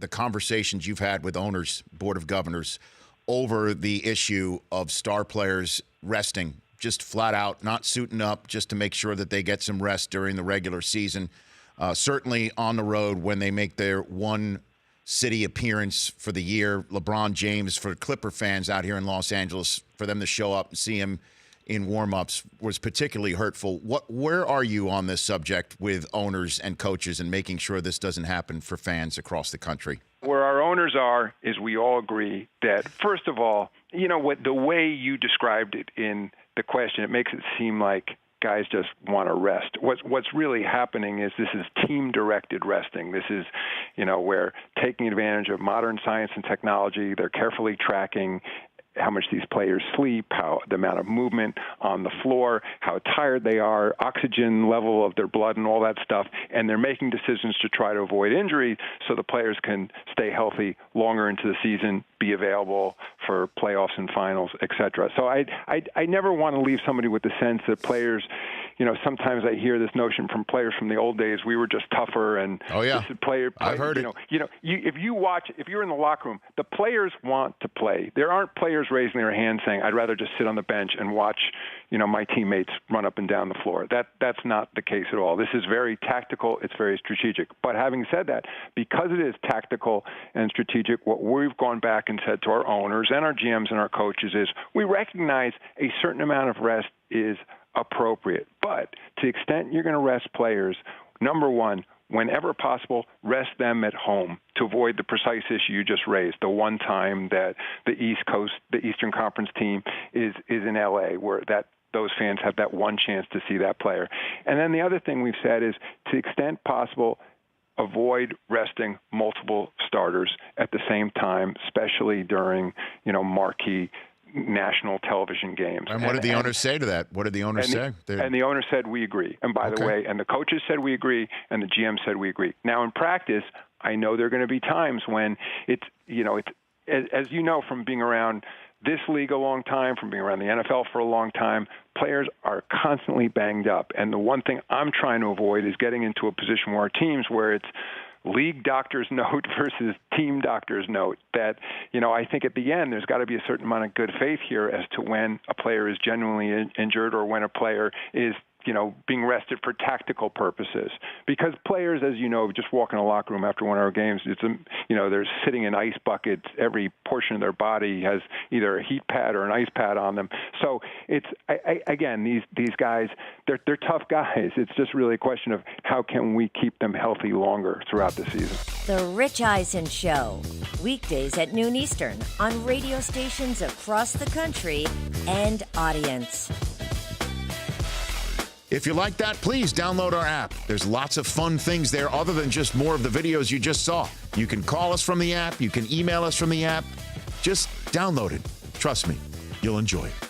the conversations you've had with owners, board of governors, over the issue of star players resting, just flat out, not suiting up just to make sure that they get some rest during the regular season. Certainly on the road when they make their one city appearance for the year. LeBron James, for Clipper fans out here in Los Angeles, for them to show up and see him in warm-ups was particularly hurtful. Where are you on this subject with owners and coaches and making sure this doesn't happen for fans across the country? Where our owners are is we all agree that, first of all, you know what, the way you described it in the question, it makes it seem like guys just want to rest. What's really happening is this is team-directed resting. This is, where taking advantage of modern science and technology, they're carefully tracking how much these players sleep, how the amount of movement on the floor, how tired they are, oxygen level of their blood and all that stuff, and they're making decisions to try to avoid injury so the players can stay healthy longer into the season, be available for playoffs and finals, et cetera. So I never want to leave somebody with the sense that players, sometimes I hear this notion from players from the old days, we were just tougher and this is player. I've heard it. If you're in the locker room, the players want to play. There aren't players raising their hands saying, I'd rather just sit on the bench and watch, my teammates run up and down the floor. That's not the case at all. This is very tactical. It's very strategic. But having said that, because it is tactical and strategic, what we've gone back and said to our owners and our GMs and our coaches is we recognize a certain amount of rest is appropriate. But to the extent you're going to rest players, number one, whenever possible, rest them at home to avoid the precise issue you just raised, the one time that the Eastern Conference team is in L.A., where those fans have that one chance to see that player. And then the other thing we've said is, to the extent possible, avoid resting multiple starters at the same time, especially during, marquee national television games. And what did the owners say to that? What did the owners say? And the owners said, we agree. And by the way, and the coaches said, we agree, and the GM said, we agree. Now, in practice, I know there are going to be times when it's as you know from being around this league a long time, from being around the NFL for a long time, players are constantly banged up. And the one thing I'm trying to avoid is getting into a position where our teams where it's league doctor's note versus team doctor's note, that, I think at the end there's got to be a certain amount of good faith here as to when a player is genuinely injured or when a player is being rested for tactical purposes. Because players, as you know, just walk in a locker room after one of our games, they're sitting in ice buckets. Every portion of their body has either a heat pad or an ice pad on them. So it's, again, these guys, they're tough guys. It's just really a question of how can we keep them healthy longer throughout the season. The Rich Eisen Show, weekdays at noon Eastern on radio stations across the country and audience. If you like that, please download our app. There's lots of fun things there other than just more of the videos you just saw. You can call us from the app. You can email us from the app. Just download it. Trust me, you'll enjoy it.